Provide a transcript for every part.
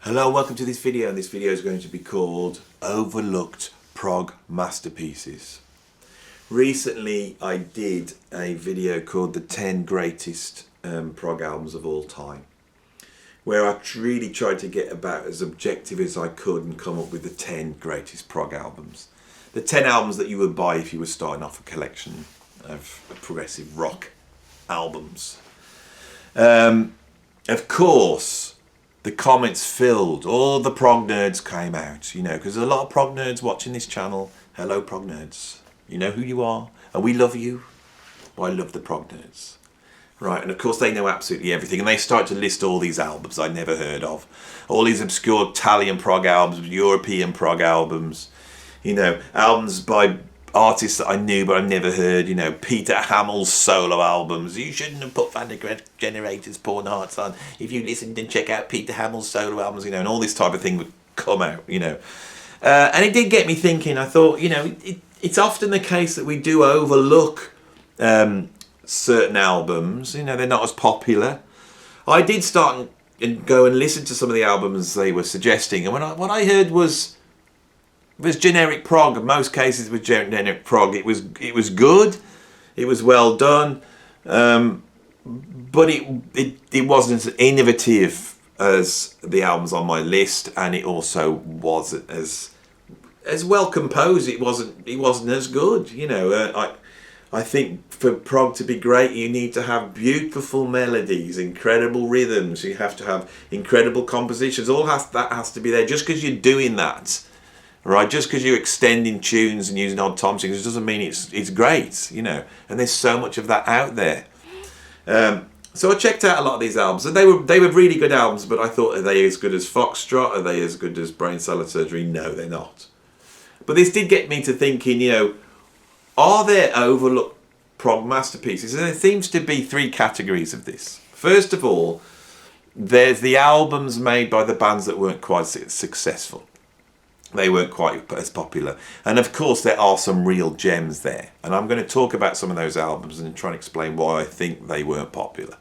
Hello, welcome to this video, and this video is going to be called Overlooked Prog Masterpieces. Recently I did a video called the 10 greatest prog albums of all time, where I really tried to get about as objective as I could and come up with the 10 greatest prog albums. The 10 albums that you would buy if you were starting off a collection of progressive rock albums. Of course, the comments filled, all the prog nerds came out, you know, because there's a lot of prog nerds watching this channel. Hello prog nerds, you know who you are, and we love you. Well, I love the prog nerds. Right, and of course they know absolutely everything, and they start to list all these albums I'd never heard of. All these obscure Italian prog albums, European prog albums, you know, albums by artists that I knew but I've never heard, you know, Peter Hamill's solo albums. You shouldn't have put Van der Generator's Porn Hearts on. If you listened and check out Peter Hamill's solo albums, you know, and all this type of thing would come out, you know. And it did get me thinking. I thought, you know, it's often the case that we do overlook certain albums, you know, they're not as popular. I did start and go and listen to some of the albums they were suggesting, and what I heard was generic prog. In most cases with generic prog, it was good, it was well done, but it wasn't as innovative as the albums on my list, and it also wasn't as well composed. It wasn't as good, you know. I think for prog to be great, you need to have beautiful melodies, incredible rhythms. You have to have incredible compositions. That has to be there. Just because you're doing that, right? Just because you're extending tunes and using odd tom singers doesn't mean it's great, you know. And there's so much of that out there. So I checked out a lot of these albums, and they were really good albums. But I thought, are they as good as Foxtrot? Are they as good as Brain Salad Surgery? No, they're not. But this did get me to thinking, you know, are there overlooked prog masterpieces? And there seems to be three categories of this. First of all, there's the albums made by the bands that weren't quite successful. They weren't quite as popular. And of course there are some real gems there. And I'm going to talk about some of those albums and try and explain why I think they weren't popular.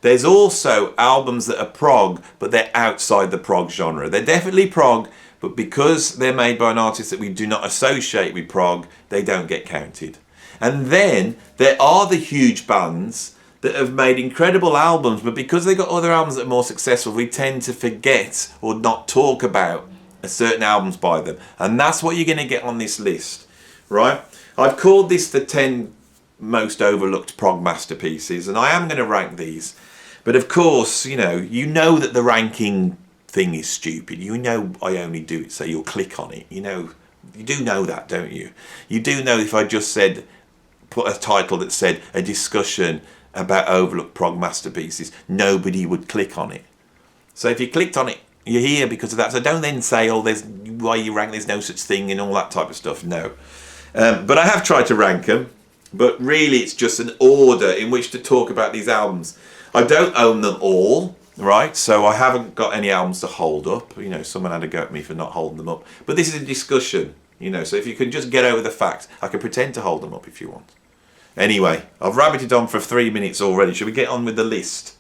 There's also albums that are prog, but they're outside the prog genre. They're definitely prog, but because they're made by an artist that we do not associate with prog, they don't get counted. And then there are the huge bands that have made incredible albums, but because they got other albums that are more successful, we tend to forget or not talk about certain albums by them. And that's what you're going to get on this list, right? I've called this the 10 most overlooked prog masterpieces, and I am going to rank these. But of course, you know that the ranking thing is stupid. You know I only do it so you'll click on it. You know, you do know that, don't you? You do know if I just put a title that said a discussion about overlooked prog masterpieces, nobody would click on it. So if you clicked on it, you're here because of that. So don't then say, oh, why you rank, there's no such thing and all that type of stuff. No. But I have tried to rank them, but really it's just an order in which to talk about these albums. I don't own them all, right? So I haven't got any albums to hold up. You know, someone had a go at me for not holding them up. But this is a discussion, you know, so if you can just get over the fact, I can pretend to hold them up if you want. Anyway, I've rabbited on for 3 minutes already. Should we get on with the list?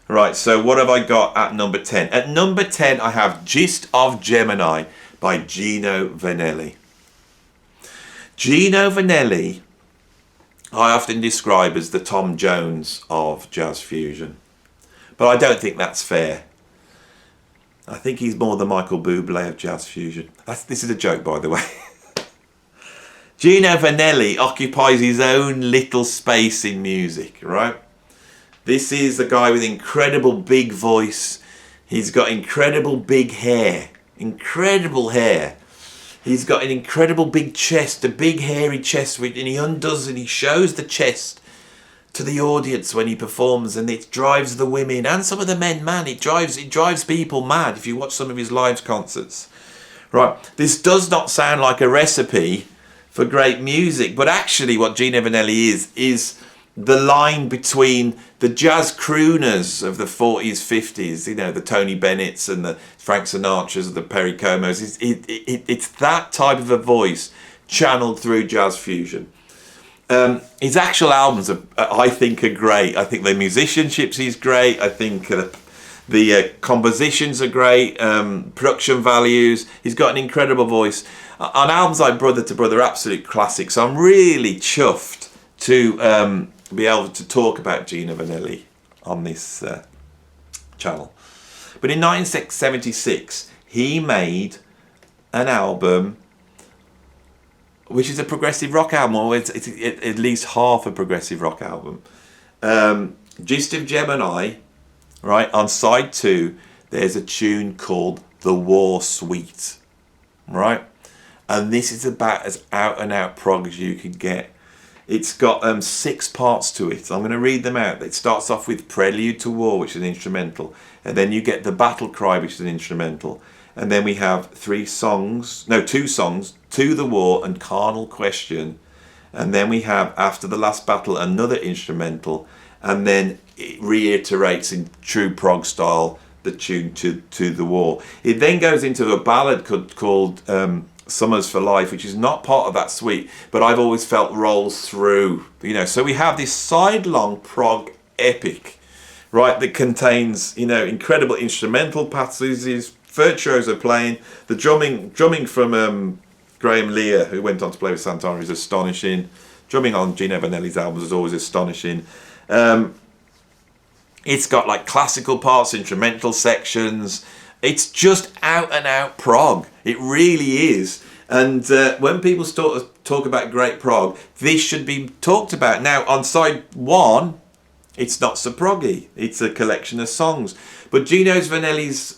Right, so what have I got at number 10? At number 10, I have Gist of Gemini by GINO VANNELLI. GINO VANNELLI, I often describe as the Tom Jones of jazz fusion. But I don't think that's fair. I think he's more the Michael Bublé of jazz fusion. This is a joke, by the way. GINO VANNELLI occupies his own little space in music, right? This is a guy with incredible big voice. He's got incredible big hair. Incredible hair. He's got an incredible big chest, a big hairy chest, and he undoes and he shows the chest to the audience when he performs, and it drives the women and some of the men mad. It drives people mad if you watch some of his live concerts. Right, this does not sound like a recipe for great music, but actually what GINO VANNELLI is the line between the jazz crooners of the 40s, 50s, you know, the Tony Bennett's and the Frank Sinatras and the Perry Comos. It's that type of a voice channeled through jazz fusion. His actual albums, I think, are great. I think the musicianship is great. I think The compositions are great, production values. He's got an incredible voice. On albums like Brother to Brother, absolute classics. So I'm really chuffed to be able to talk about Gino Vannelli on this channel. But in 1976, he made an album which is a progressive rock album, or it's at least half a progressive rock album. Gist of GEMINI, right, on side 2, there's a tune called The War Suite, right? And this is about as out and out prog as you could get. It's got 6 parts to it. I'm going to read them out. It starts off with Prelude to War, which is an instrumental. And then you get The Battle Cry, which is an instrumental. And then we have 2 songs, To the War and Carnal Question. And then we have After the Last Battle, another instrumental. And then it reiterates in true prog style the tune to the War. It then goes into a ballad called Summers for Life, which is not part of that suite, but I've always felt rolls through. So we have this sidelong prog epic, right, that contains, incredible instrumental passages, virtuoso playing. The drumming from Graham Lear, who went on to play with Santana, is astonishing. Drumming on Gino Vannelli's albums is always astonishing. It's got like classical parts, instrumental sections. It's just out and out prog. It really is. And when people talk about great prog, this should be talked about. Now, on side 1, it's not so proggy. It's a collection of songs. But Gino Vannelli's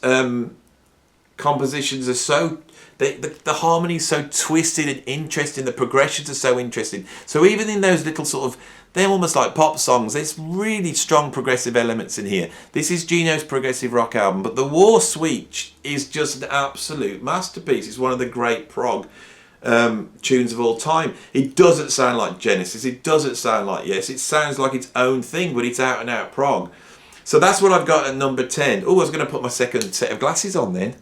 compositions are so... The harmony's so twisted and interesting. The progressions are so interesting. So even in those little sort of... They're almost like pop songs. There's really strong progressive elements in here. This is Gino's progressive rock album, but the War Suite is just an absolute masterpiece. It's one of the great prog tunes of all time. It doesn't sound like Genesis. It doesn't sound like Yes. It sounds like its own thing, but it's out and out prog. So that's what I've got at number 10. Oh, I was going to put my second set of glasses on then.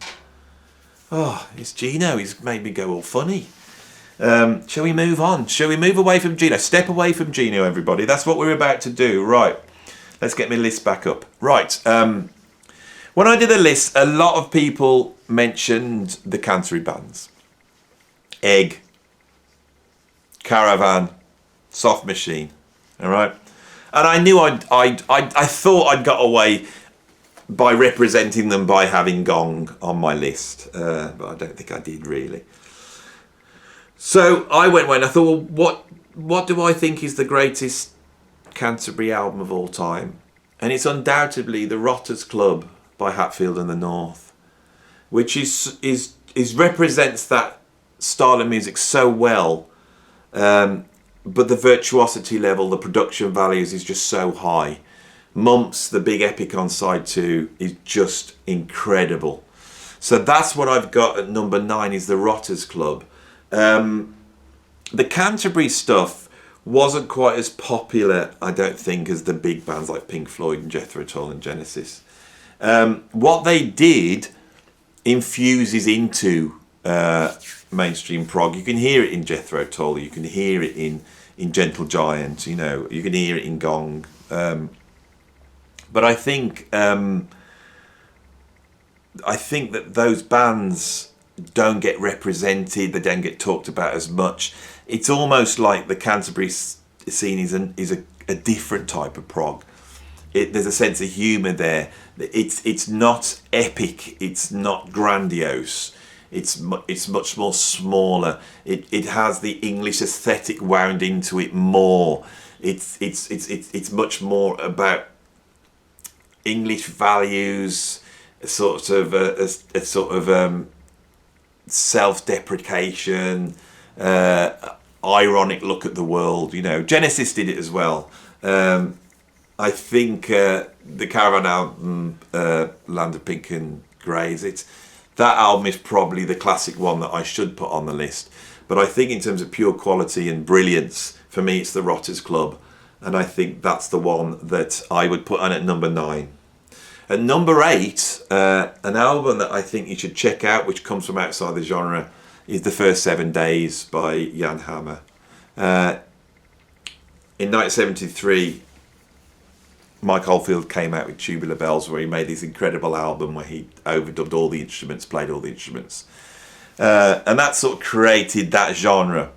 Oh, it's Gino. He's made me go all funny. Shall we move on? Shall we move away from Gino? Step away from Gino, everybody. That's what we're about to do. Right. Let's get my list back up. Right. When I did the list, a lot of people mentioned the Canterbury bands. Egg, Caravan, Soft Machine. All right. And I knew I thought I'd got away by representing them by having Gong on my list. But I don't think I did really. So I went I thought, well, what do I think is the greatest Canterbury album of all time? And it's undoubtedly The Rotters Club by Hatfield and the North, which is represents that style of music so well. But the virtuosity level, the production values is just so high. Mumps, the big epic on side 2, is just incredible. So that's what I've got at number 9 is The Rotters Club. The Canterbury stuff wasn't quite as popular, I don't think, as the big bands like Pink Floyd and Jethro Tull and Genesis. What they did infuses into mainstream prog. You can hear it in Jethro Tull, you can hear it in Gentle Giant, you can hear it in Gong. But I think that those bands don't get represented, they don't get talked about as much. It's almost like the Canterbury scene is a different type of prog. There's a sense of humour there. It's not epic, it's not grandiose. It's much more smaller. It has the English aesthetic wound into it more. It's much more about English values, a sort of self-deprecation, ironic look at the world. Genesis did it as well. I think the Caravan album, Land of Pink and Greys, that album is probably the classic one that I should put on the list. But I think in terms of pure quality and brilliance, for me it's the Rotters Club. And I think that's the one that I would put on at number 9. At number 8, an album that I think you should check out, which comes from outside the genre, is The First 7 Days by Jan Hammer. In 1973, Mike Oldfield came out with Tubular Bells, where he made this incredible album where he overdubbed all the instruments, played all the instruments. And that sort of created that genre.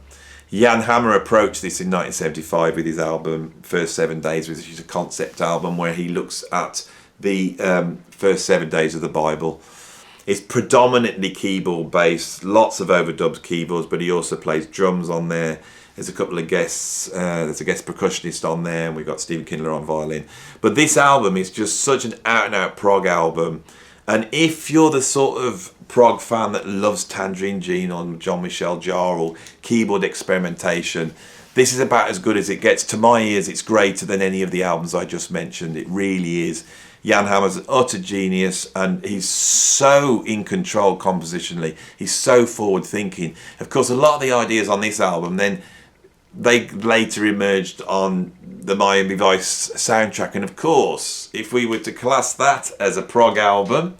Jan Hammer approached this in 1975 with his album First 7 Days, which is a concept album where he looks at the first 7 days of the Bible. It's predominantly keyboard based, lots of overdubbed keyboards, but he also plays drums on there. There's a couple of guests, there's a guest percussionist on there, and we've got Stephen Kindler on violin. But this album is just such an out-and-out prog album. And if you're the sort of prog fan that loves Tangerine Jean or Jean-Michel Jarre or keyboard experimentation, this is about as good as it gets. To my ears, it's greater than any of the albums I just mentioned. It really is. Jan Hammer's an utter genius, and he's so in control compositionally. He's so forward-thinking. Of course, a lot of the ideas on this album, then they later emerged on the Miami Vice soundtrack. And of course, if we were to class that as a prog album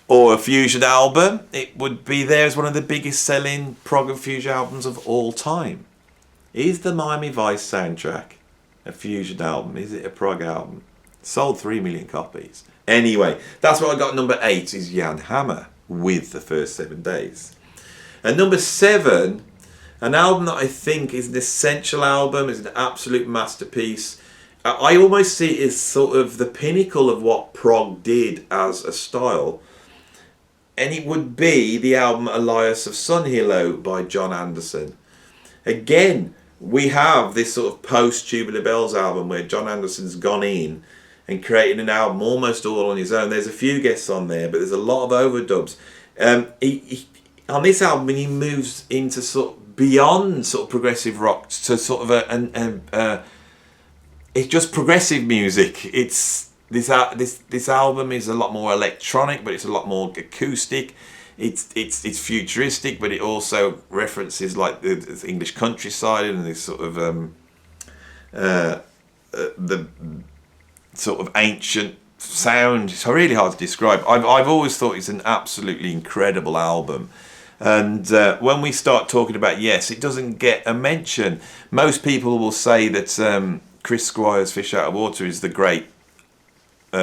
or a fusion album, it would be there as one of the biggest selling prog and fusion albums of all time. Is the Miami Vice soundtrack a fusion album? Is it a prog album? Sold 3 million copies. Anyway, that's what I got. Number 8 is Jan Hammer with the First 7 Days. And number 7, an album that I think is an essential album, is an absolute masterpiece. I almost see it as sort of the pinnacle of what prog did as a style. And it would be the album OLIAS of SUNHILLOW by John Anderson. Again, we have this sort of post-Tubular Bells album where John Anderson's gone in and created an album almost all on his own. There's a few guests on there, but there's a lot of overdubs. On this album, he moves into sort of beyond sort of progressive rock to sort of it's just progressive music. It's this album is a lot more electronic, but it's a lot more acoustic. It's futuristic, but it also references like the English countryside and this sort of the sort of ancient sound. It's really hard to describe. I've always thought it's an absolutely incredible album. And when we start talking about Yes, it doesn't get a mention. Most people will say that Chris Squire's Fish Out of Water is the great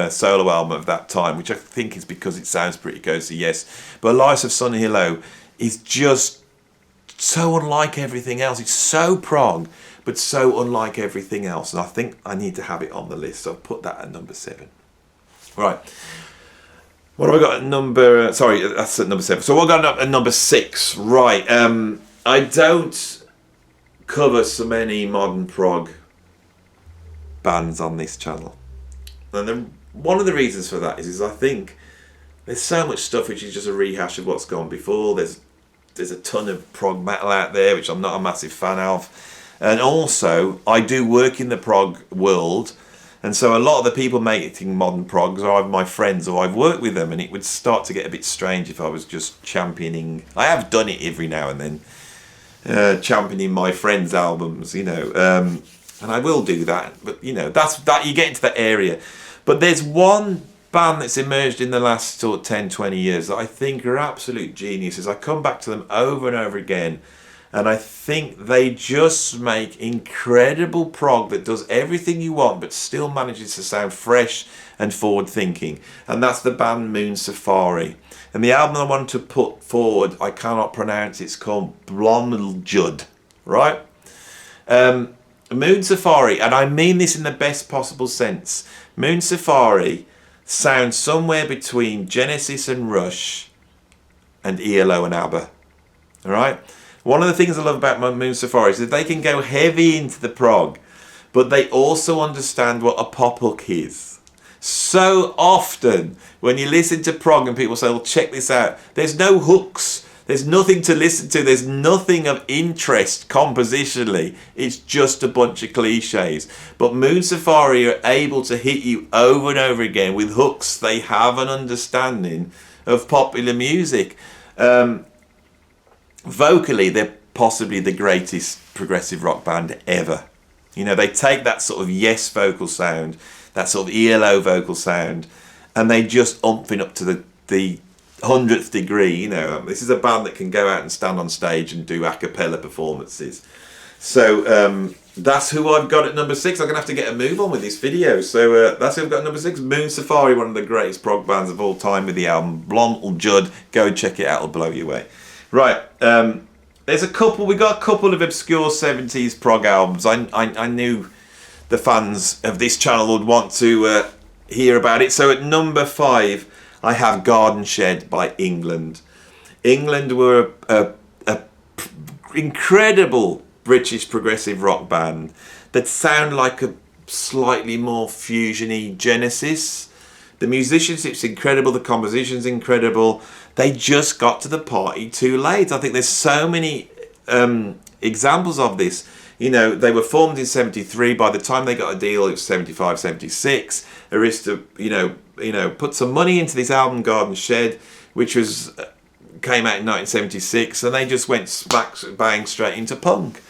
solo album of that time, which I think is because it sounds pretty close to Yes. But OLIAS of SUNHILLOW is just so unlike everything else. It's so prog, but so unlike everything else. And I think I need to have it on the list. So I've put that at number 7. Right. What have I got at number... sorry, that's at number 7. So what have I got at number 6? Right. I don't cover so many modern prog bands on this channel. And one of the reasons for that is I think there's so much stuff which is just a rehash of what's gone before. There's a ton of prog metal out there, which I'm not a massive fan of. And also, I do work in the prog world, and so a lot of the people making modern progs are either my friends or I've worked with them, and it would start to get a bit strange if I was just championing... I have done it every now and then, championing my friends' albums, you know, and I will do that, but, you know, that's that you get into that area. But there's one band that's emerged in the last sort of 10, 20 years that I think are absolute geniuses. I come back to them over and over again, and I think they just make incredible prog that does everything you want but still manages to sound fresh and forward thinking. And that's the band Moon Safari. And the album I want to put forward, I cannot pronounce, it's called BLOMLJUD, right? Moon Safari, and I mean this in the best possible sense, Moon Safari sounds somewhere between Genesis and Rush and ELO and ABBA, all right? One of the things I love about Moon Safari is that they can go heavy into the prog, but they also understand what a pop hook is. So often, when you listen to prog and people say, well, check this out, there's no hooks, there's nothing to listen to, there's nothing of interest compositionally, it's just a bunch of cliches. But Moon Safari are able to hit you over and over again with hooks. They have an understanding of popular music. Vocally, they're possibly the greatest progressive rock band ever. You know, they take that sort of Yes vocal sound, that sort of ELO vocal sound, and they just umph it up to the 100th degree. You know, this is a band that can go out and stand on stage and do a cappella performances. So that's who I've got at number 6. I'm going to have to get a move on with this video. So that's who I've got at number 6. Moon Safari, one of the greatest prog bands of all time, with the album BLOMLJUD. Go and check it out, it'll blow you away. Right, we got a couple of obscure 70s prog albums. I knew the fans of this channel would want to hear about it. So at number 5, I have Garden Shed by England. England were a incredible British progressive rock band that sound like a slightly more fusiony Genesis. The musicianship's incredible, the composition's incredible. They just got to the party too late. I think there's so many examples of this. You know, they were formed in 73. By the time they got a deal, it was 75, 76. Arista, you know, put some money into this album, Garden Shed, which came out in 1976, and they just went smack bang straight into punk.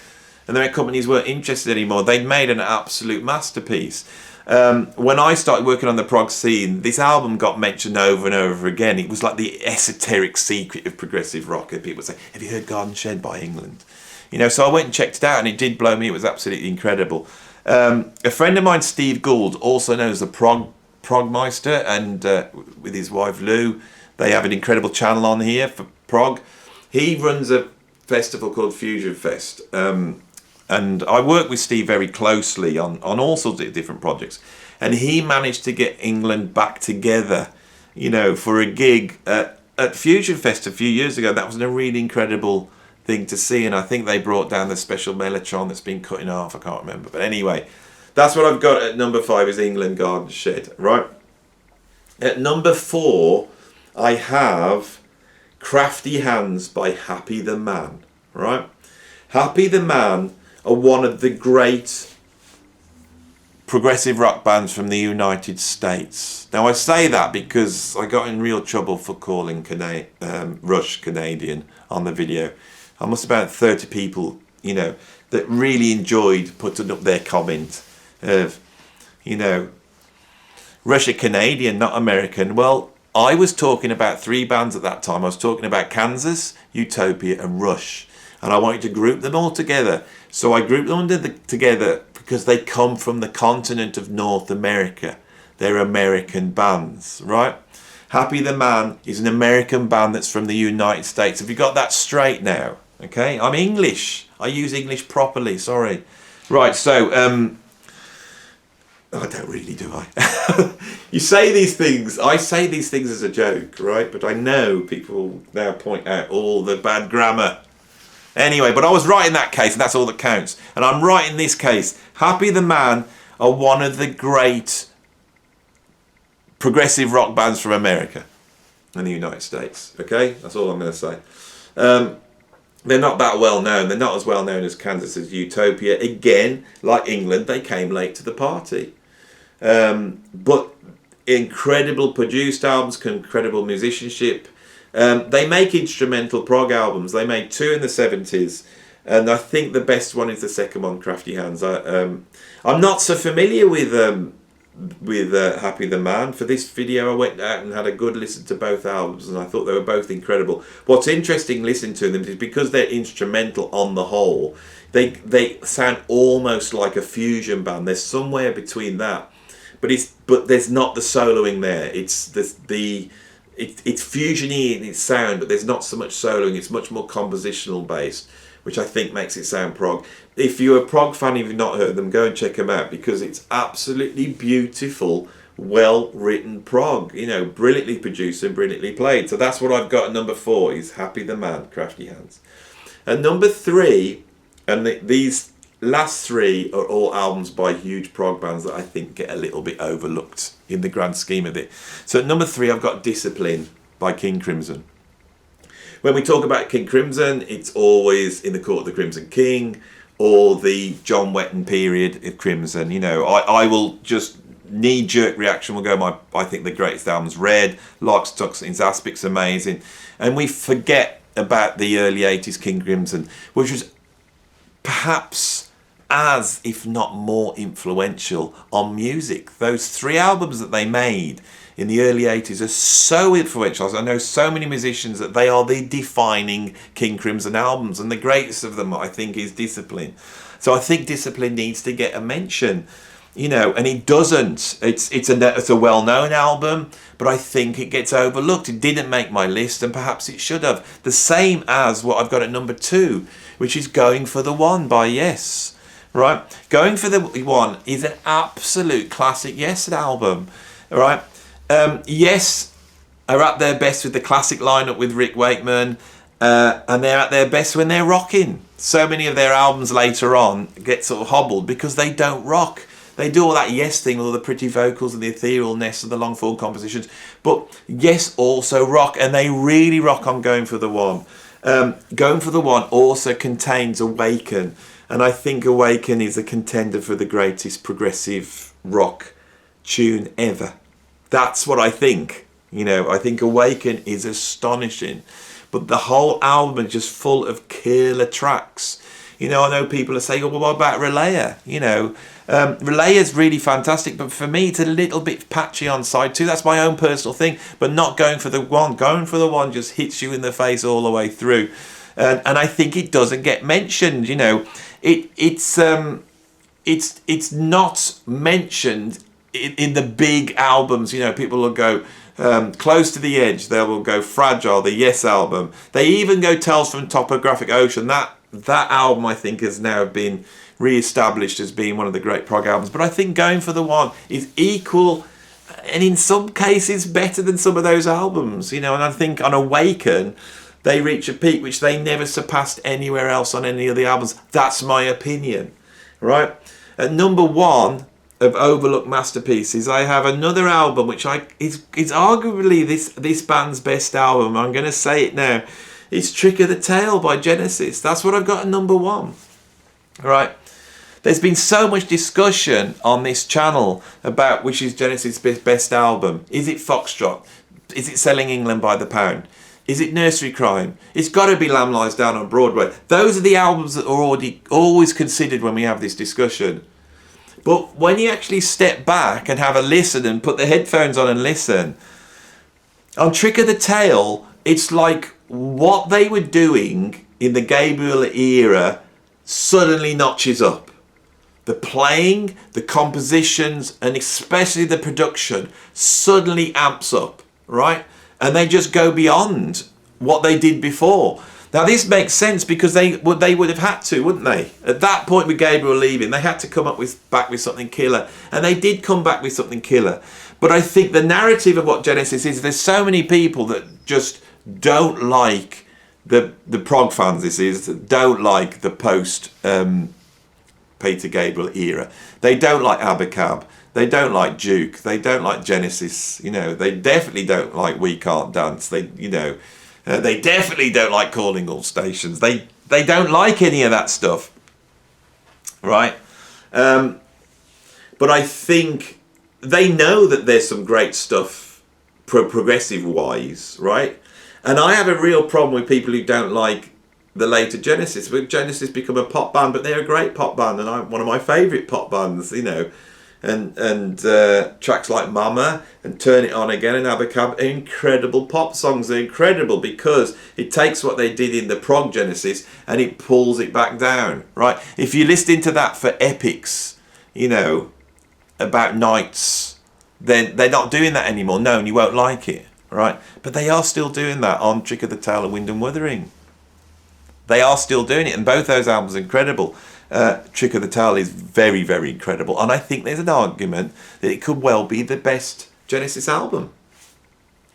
And the record companies weren't interested anymore. They'd made an absolute masterpiece. When I started working on the prog scene, this album got mentioned over and over again. It was like the esoteric secret of progressive rock. And people would say, "Have you heard Garden Shed by England?" You know, so I went and checked it out, and it did blow me. It was absolutely incredible. A friend of mine, Steve Gould, also knows the Progmeister, and with his wife Lou, they have an incredible channel on here for prog. He runs a festival called Fusion Fest, and I work with Steve very closely on all sorts of different projects, and he managed to get England back together, you know, for a gig at Fusion Fest a few years ago. That was a really incredible thing to see, and I think they brought down the special mellotron that's been cut in half. I can't remember, but anyway, that's what I've got at number 5 is England, Garden Shed. Right, at number 4 I have Crafty Hands by Happy the Man. Right, Happy the Man are one of the great progressive rock bands from the United States. Now I say that because I got in real trouble for calling Rush Canadian on the video. I must have about 30 people, you know, that really enjoyed putting up their comment of, you know, Rush are Canadian, not American. Well, I was talking about 3 bands at that time. I was talking about Kansas, Utopia and Rush. And I wanted to group them all together. So I grouped them together because they come from the continent of North America. They're American bands, right? Happy the Man is an American band that's from the United States. Have you got that straight now? Okay, I'm English. I use English properly, sorry. Right, so, I don't really, do I? You say these things, I say these things as a joke, right? But I know people now point out all the bad grammar. Anyway, but I was right in that case, and that's all that counts. And I'm right in this case. Happy the Man are one of the great progressive rock bands from America and the United States. Okay, that's all I'm going to say. They're not that well known. They're not as well known as Kansas as Utopia. Again, like England, they came late to the party. But incredible produced albums, incredible musicianship. They make instrumental prog albums. They made 2 in the 70s, and I think the best one is the second one, Crafty Hands. I'm not so familiar with Happy the Man. For this video I went out and had a good listen to both albums, and I thought they were both incredible. What's interesting listening to them is because they're instrumental on the whole, they sound almost like a fusion band. There's somewhere between that, but there's not the soloing there. It's fusiony in its sound, but there's not so much soloing. It's much more compositional based, which I think makes it sound prog. If you're a prog fan, if you've not heard them, go and check them out, because it's absolutely beautiful, well written prog, you know, brilliantly produced and brilliantly played. So that's what I've got at number 4 is Happy the Man, Crafty Hands. At number 3, and these last 3 are all albums by huge prog bands that I think get a little bit overlooked in the grand scheme of it. So at number 3 I've got Discipline by King Crimson. When we talk about King Crimson, it's always in the Court of the Crimson King or the John Wetton period of Crimson. You know, I will just knee-jerk reaction will go, I think the greatest album's Red, Larks, Tuxtons, Aspic's amazing. And we forget about the early 80s King Crimson, which was perhaps as, if not more, influential on music. Those 3 albums that they made, in the early 80s are so influential. I know so many musicians that they are the defining King Crimson albums, and the greatest of them, I think, is Discipline. So I think Discipline needs to get a mention, you know, and it doesn't. It's a well-known album, but I think it gets overlooked. It didn't make my list, and perhaps it should have. The same as what I've got at number 2, which is Going for the One by Yes. Right, Going for the One is an absolute classic Yes album. Right, Yes are at their best with the classic lineup with Rick Wakeman, and they're at their best when they're rocking. So many of their albums later on get sort of hobbled because they don't rock. They do all that Yes thing, all the pretty vocals and the etherealness and the long form compositions, but Yes also rock, and they really rock on Going for the One. Going for the One also contains Awaken. And I think Awaken is a contender for the greatest progressive rock tune ever. That's what I think. You know, I think Awaken is astonishing. But the whole album is just full of killer tracks. You know, I know people are saying, oh, well, what about Relaya? You know, Relaya is really fantastic. But for me, it's a little bit patchy on side 2. That's my own personal thing. But not Going for the One. Going for the One just hits you in the face all the way through. And I think it doesn't get mentioned, you know. It's not mentioned in the big albums. You know, people will go Close to the Edge. They will go Fragile, the Yes album. They even go Tales from Topographic Ocean. That album, I think, has now been re-established as being one of the great prog albums. But I think Going for the One is equal, and in some cases better than some of those albums. You know, and I think on Awaken, they reach a peak which they never surpassed anywhere else on any of the albums. That's my opinion, right? At number 1 of overlooked masterpieces, I have another album which is arguably this band's best album. I'm going to say it now. It's Trick of the Tail by Genesis. That's what I've got at number 1, right? There's been so much discussion on this channel about which is Genesis' best album. Is it Foxtrot? Is it Selling England by the Pound? Is it Nursery Crime? It's got to be Lamb Lies Down on Broadway. Those are the albums that are always considered when we have this discussion. But when you actually step back and have a listen and put the headphones on and listen, on Trick of the Tail, it's like what they were doing in the Gabriel era suddenly notches up. The playing, the compositions, and especially the production suddenly amps up, right? And they just go beyond what they did before. Now this makes sense because they would have had to, wouldn't they? At that point with Gabriel leaving, they had to come back with something killer. And they did come back with something killer. But I think the narrative of what Genesis is, there's so many people that just don't like the prog fans, that don't like the post Peter Gabriel era. They don't like Abacab. They don't like Duke. They don't like Genesis. You know, they definitely don't like We Can't Dance. They definitely don't like Calling All Stations. They don't like any of that stuff, right? But I think they know that there's some great stuff progressive wise, right? And I have a real problem with people who don't like the later Genesis. But Genesis become a pop band, but they're a great pop band, and one of my favourite pop bands, you know. And tracks like Mama and Turn It On Again and Abacab are incredible pop songs. They're incredible because it takes what they did in the prog Genesis and it pulls it back down, right? If you listen to that for epics, you know, about nights, then they're not doing that anymore. No, and you won't like it, right? But they are still doing that on Trick of the Tail and Wind and Wuthering. They are still doing it, and both those albums are incredible. Trick of the Tail is very, very incredible, and I think there's an argument that it could well be the best Genesis album.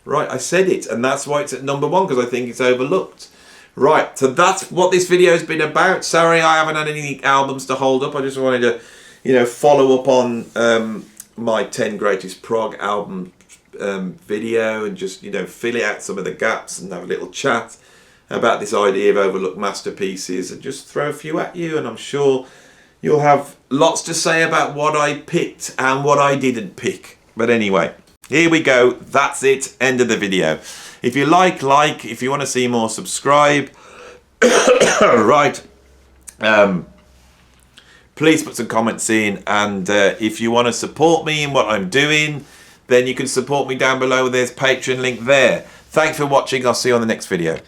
Right, I said it, and that's why it's at number 1, because I think it's overlooked. Right, so that's what this video has been about. Sorry I haven't had any albums to hold up. I just wanted to, you know, follow up on my 10 greatest prog album video and just, you know, fill out some of the gaps and have a little chat about this idea of overlooked masterpieces and just throw a few at you, and I'm sure you'll have lots to say about what I picked and what I didn't pick. But anyway, here we go. That's it. End of the video. If you like, if you want to see more, subscribe. Right. Please put some comments in, and if you want to support me in what I'm doing, then you can support me down below. There's Patreon link there. Thanks for watching. I'll see you on the next video.